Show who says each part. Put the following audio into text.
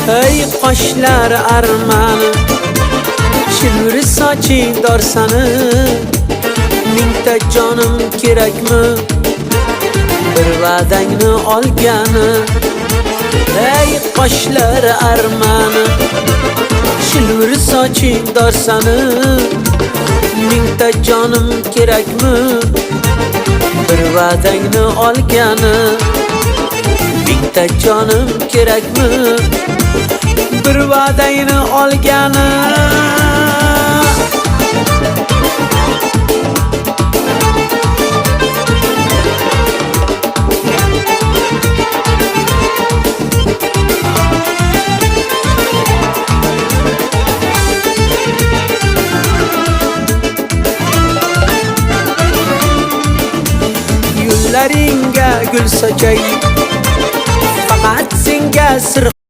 Speaker 1: Ey qoshlar armani, shilviri soching dorsani, mingta jonim kerakmi, bir va'dangni olgani. Ey qoshlar armani, shilviri soching dorsani, mingta jonim kerakmi, bir va'dangni olgani. Mingta jonim kerakmi, bir va'dangni olgani. Yo'llaringga gul sochay, faqat senga sir